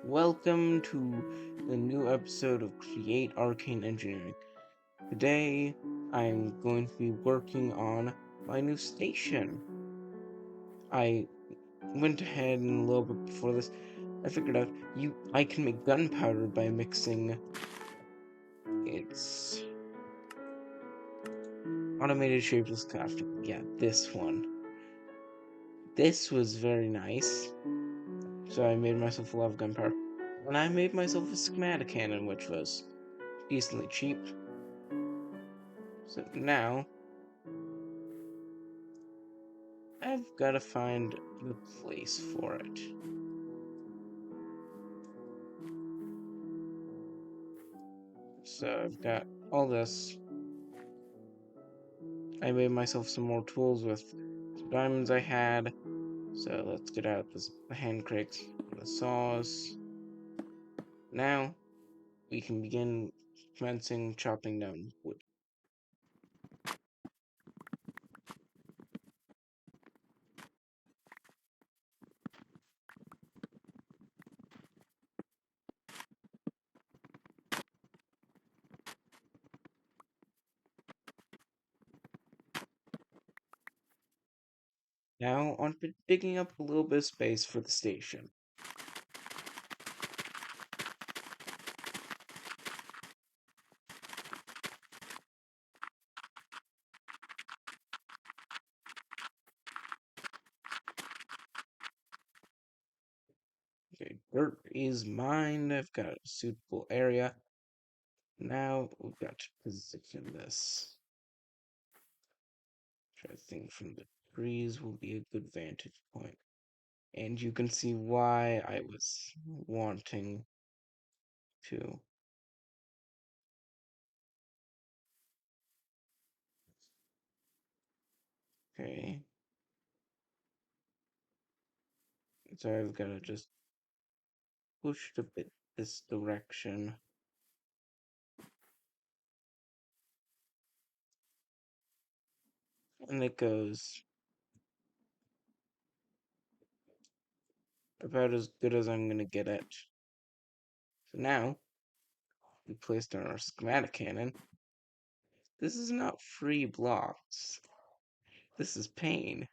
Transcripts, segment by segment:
Welcome to the new episode of Create Arcane Engineering. Today, I'm going to be working on my new station. I went ahead and a little bit before this, I figured out I can make gunpowder by mixing its automated shapeless crafting. Yeah, this one. This was very nice. So I made myself a lot of gunpowder. And I made myself a schematic cannon, which was decently cheap. So now I've got to find the place for it. So I've got all this. I made myself some more tools with some diamonds I had. So let's get out the hand crates and the saws. Now we can begin commencing chopping down wood. Now on to digging up a little bit of space for the station. Okay, dirt is mined. I've got a suitable area. Now we've got to position this. I think from the trees will be a good vantage point. And you can see why I was wanting to. Okay. So I've got to just push it a bit this direction. And it goes about as good as I'm going to get it. So now, we placed on our schematic cannon. This is not free blocks. This is pain.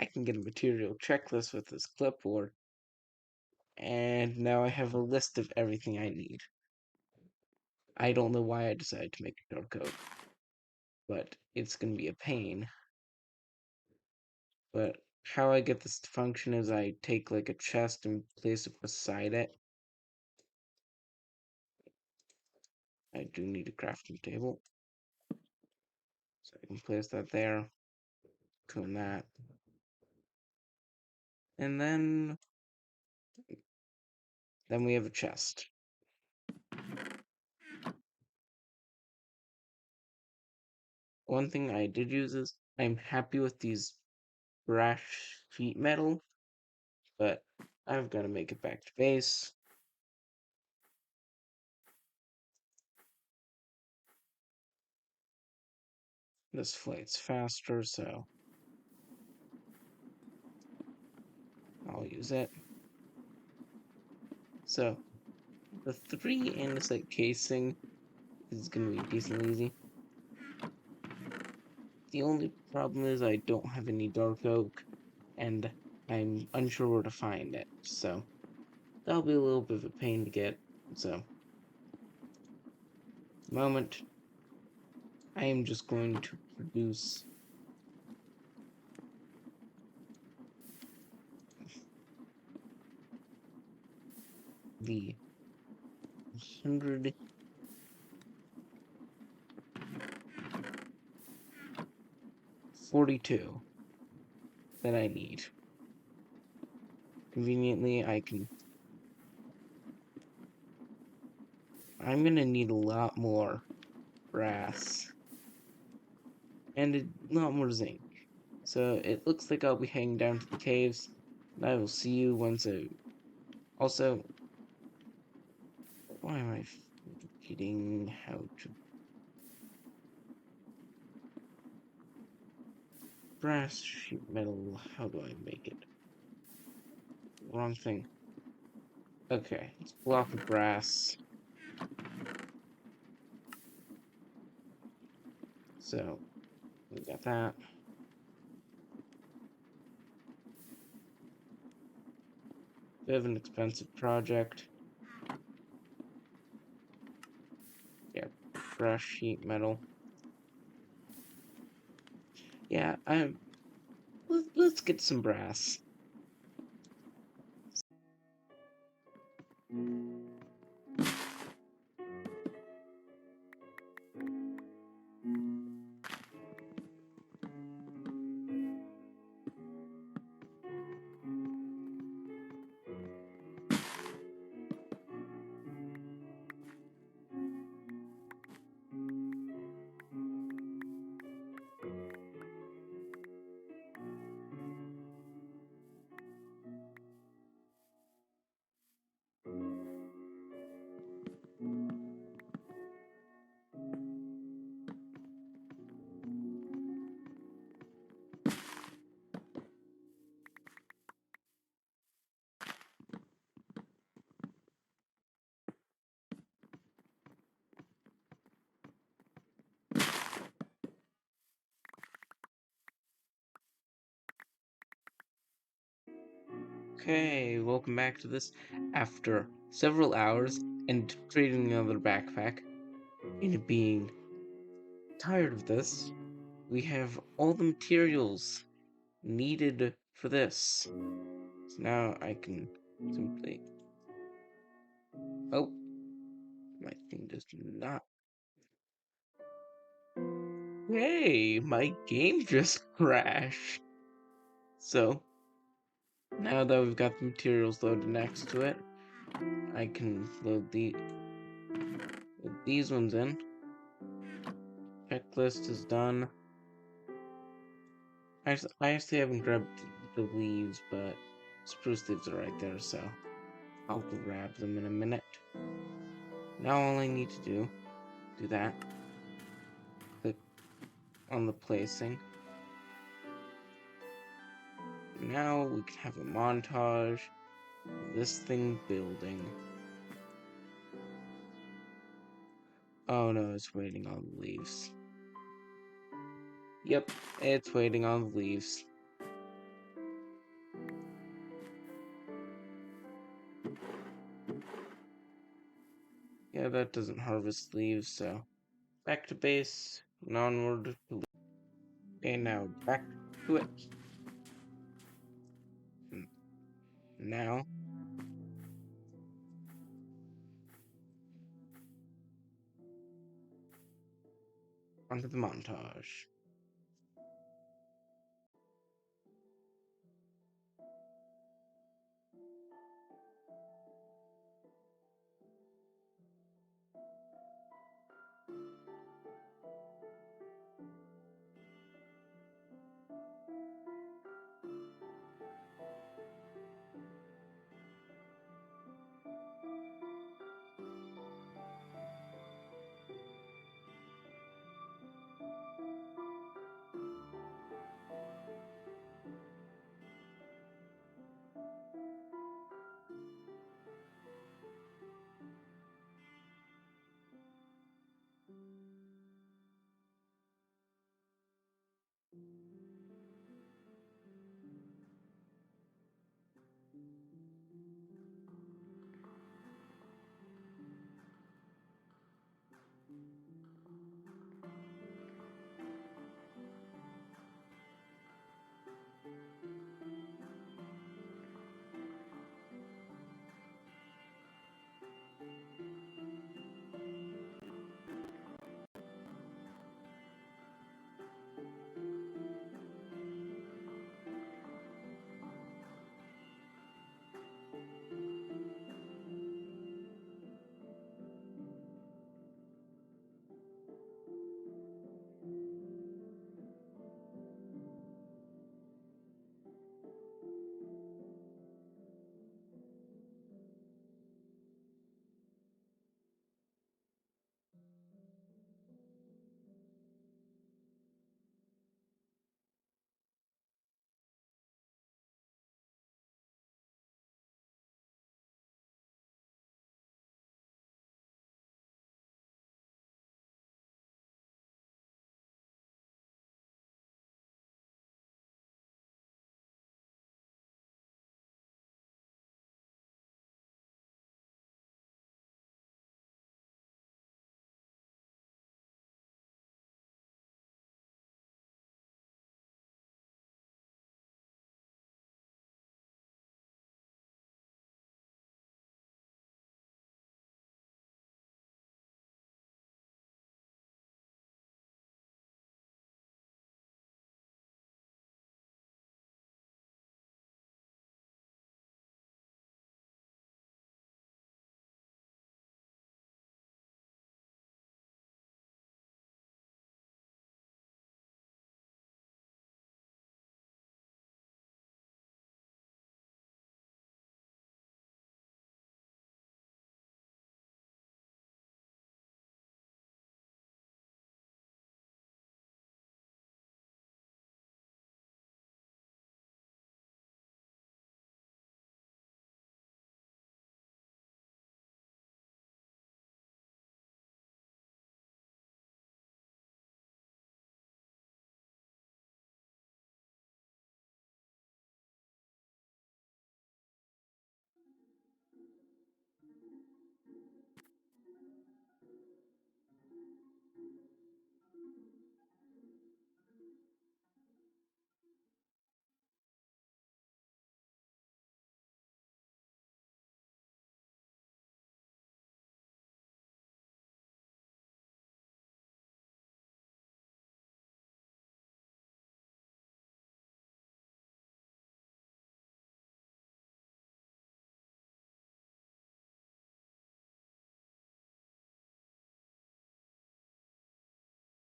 I can get a material checklist with this clipboard. And now I have a list of everything I need. I don't know why I decided to make a dark code, but it's going to be a pain. But how I get this to function is I take like a chest and place it beside it. I do need a crafting table. So I can place that there, clean that. And then we have a chest. One thing I did use is I'm happy with these brash sheet metal, but I've got to make it back to base. This flight's faster, so I'll use it. So the 3 andesite casing is going to be decently easy. The only problem is I don't have any dark oak, and I'm unsure where to find it, so that'll be a little bit of a pain to get. So, at the moment, I am just going to produce the 142 that I need. Conveniently, I'm gonna need a lot more brass and a lot more zinc. So it looks like I'll be heading down to the caves, and I will see you once I. Also, why am I forgetting how to brass sheet metal? How do I make it? wrong thing. Okay, let's block the grass. So, we got that. Bit of an expensive project. Yeah, brass sheet metal. Yeah, let's get some brass. Okay, welcome back to this. After several hours and creating another backpack and being tired of this, we have all the materials needed for this. So now I can simply... Oh, my thing does not... Hey, my game just crashed. So, now that we've got the materials loaded next to it, I can load these ones in. Checklist is done. I actually haven't grabbed the leaves, but spruce leaves are right there, so I'll grab them in a minute. Now all I need to do that. Click on the placing. Now we can have a montage of this thing building. Oh no, it's waiting on the leaves. Yep, it's waiting on the leaves. Yeah, that doesn't harvest leaves, so back to base and onward. Okay, now back to it. Now, onto the montage.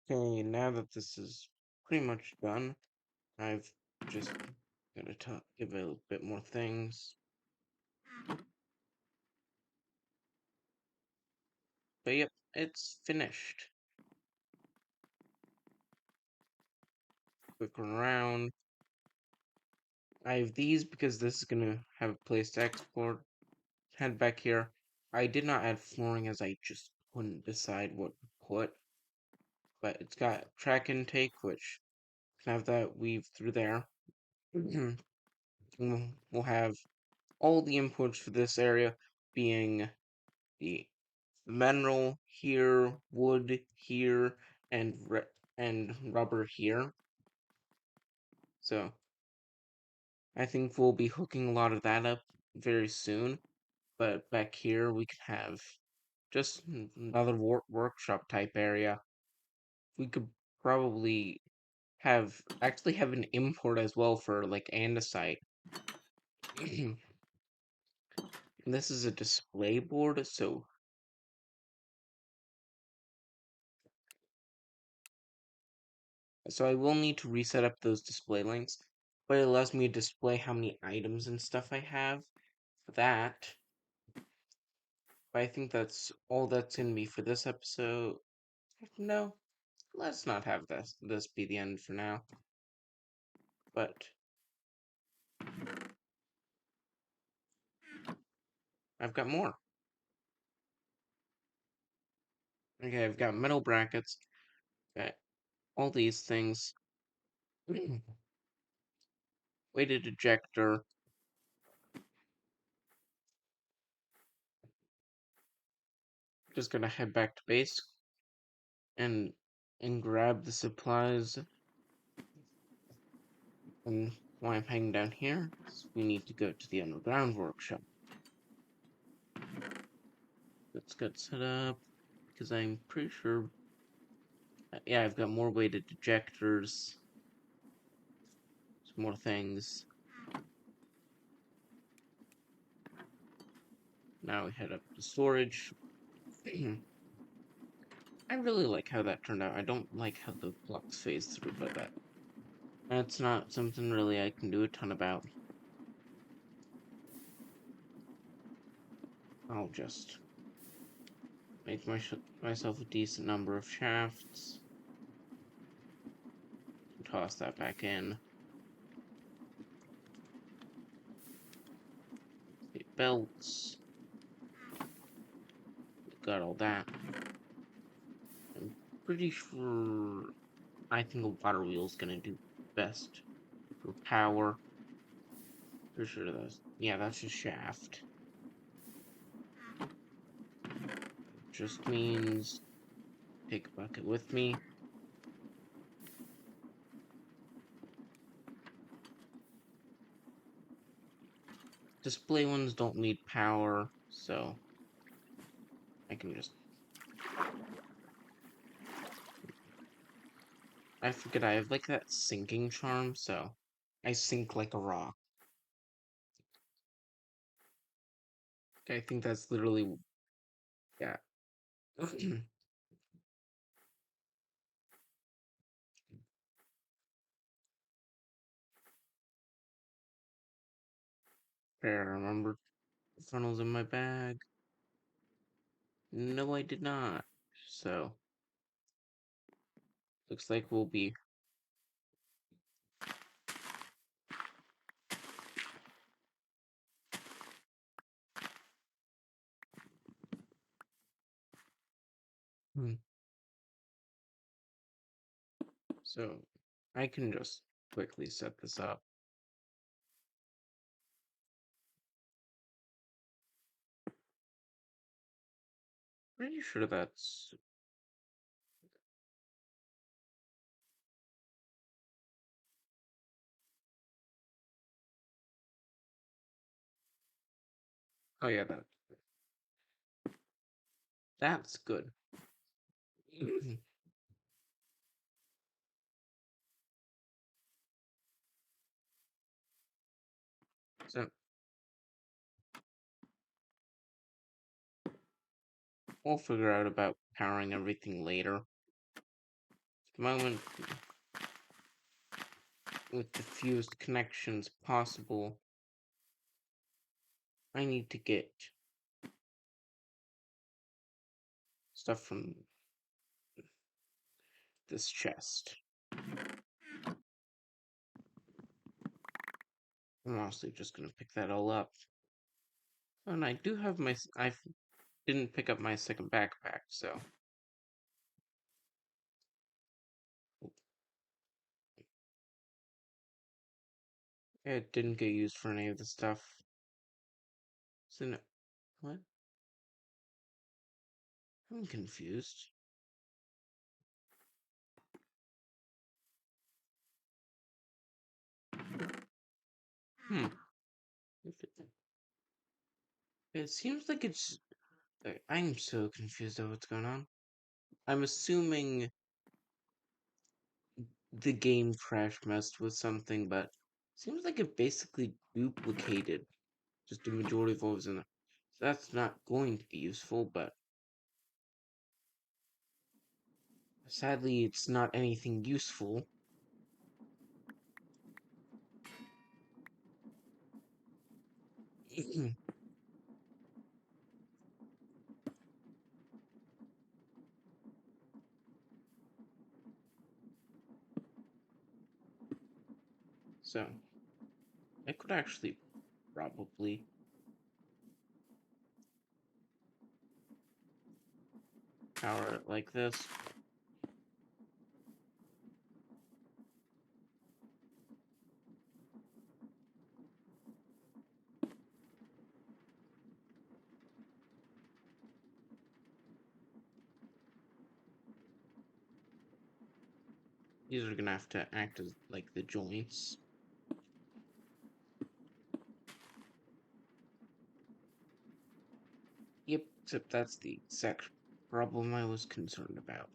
Okay, now that this is pretty much done, I've just gotta give it a bit more things. But yep, it's finished. Quick run around. I have these because this is gonna have a place to export. Head back here. I did not add flooring as I just couldn't decide what to put. But it's got track intake, which can have that weave through there. We'll have all the inputs for this area being the mineral here, wood here, and rubber here. So I think we'll be hooking a lot of that up very soon. But back here we can have just another workshop type area. We could probably actually have an import as well for like andesite. This is a display board, so I will need to reset up those display links, but it allows me to display how many items and stuff I have for that. But I think that's all that's in me for this episode. No, let's not have this be the end for now. But I've got more. Okay, I've got metal brackets, got all these things. Weighted ejector. Just gonna head back to base and grab the supplies. And while I'm hanging down here, we need to go to the underground workshop. Let's get set up because I'm pretty sure. Yeah, I've got more weighted ejectors. Some more things. Now we head up to storage. I really like how that turned out. I don't like how the blocks phase through, but that's not something really I can do a ton about. I'll just make myself a decent number of shafts. Toss that back in. Belts. Got all that. I'm pretty sure I think a water wheel is gonna do best for power. Pretty sure that's a shaft. Just means take a bucket with me. Display ones don't need power, so I can just. I forget I have like that sinking charm, so I sink like a rock. I think that's literally, yeah. There, I remember the funnels in my bag. No, I did not. So looks like we'll be. Hmm. So I can just quickly set this up. Pretty sure that's. Oh yeah, that's good. So we'll figure out about powering everything later. At the moment, with the fewest connections possible, I need to get stuff from this chest. I'm honestly just gonna pick that all up. And I do have my. I didn't pick up my second backpack, so it didn't get used for any of the stuff. So no, what? I'm confused. Hmm. If it seems like it's. I'm so confused of what's going on. I'm assuming the game crash messed with something, but seems like it basically duplicated just the majority of what was in it. So that's not going to be useful, but sadly, it's not anything useful. So I could actually probably power it like this. These are gonna have to act as like the joints. Yep, except that's the exact problem I was concerned about.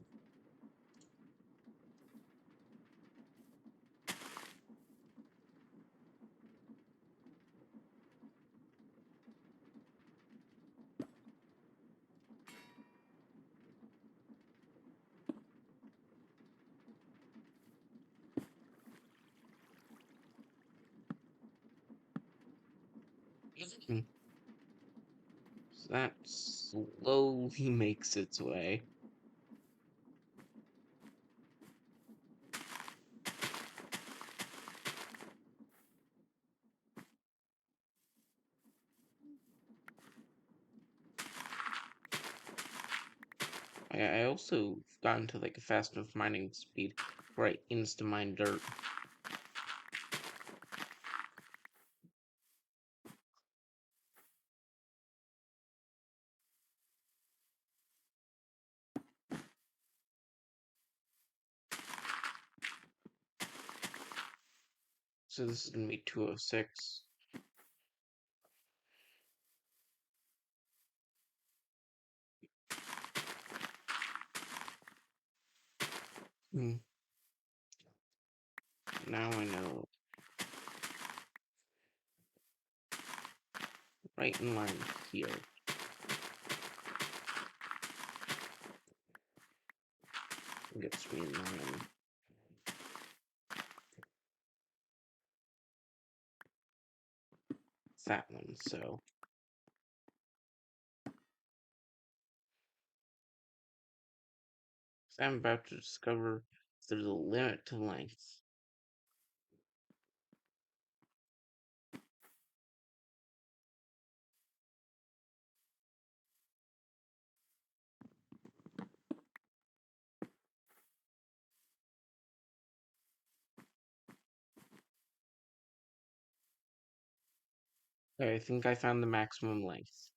So that slowly makes its way. I also gotten to like a fast enough mining speed where I insta mine dirt. So this is gonna be 206. Hmm. Now I know. Right in line here. Gets me in line. That one, so. I'm about to discover there's a limit to length. Okay, I think I found the maximum length.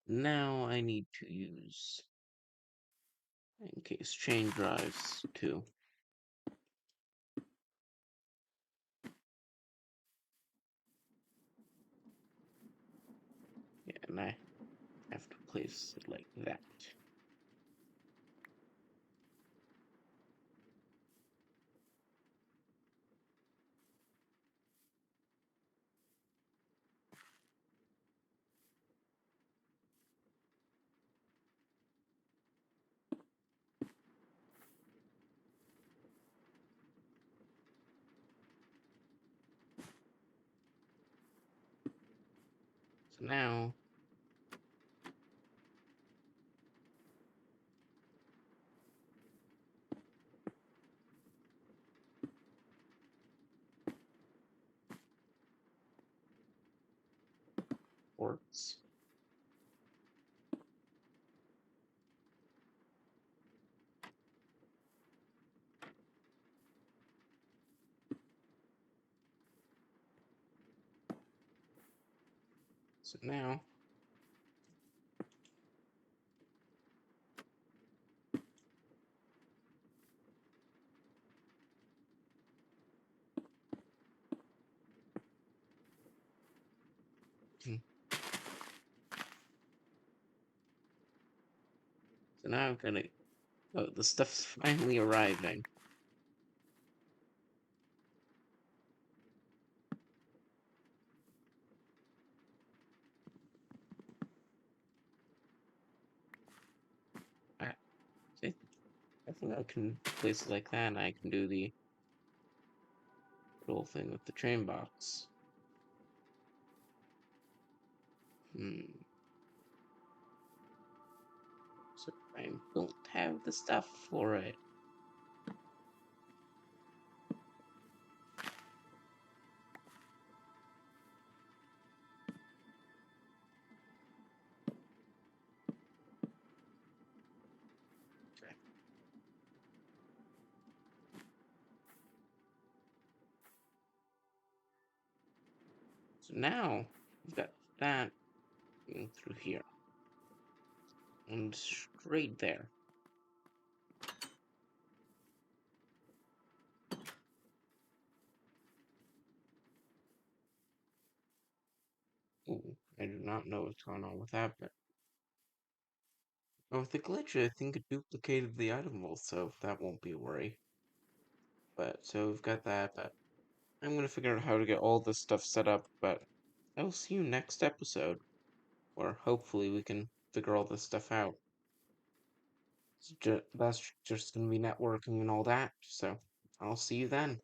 Now I need to use, in case, chain drives too. Yeah, and I have to place it like that. So now, ports. So now, hmm, so now I'm gonna. Oh, the stuff's finally arriving. I, I think I can place it like that, and I can do the little thing with the train box. Hmm. So I don't have the stuff for it. Okay. So now we've got that going through here and straight there. Ooh, I do not know what's going on with that, but oh, with the glitch, I think it duplicated the item vault, so that won't be a worry. But so we've got that, but I'm gonna figure out how to get all this stuff set up, but I will see you next episode, where hopefully we can figure all this stuff out. That's just gonna be networking and all that, so I'll see you then.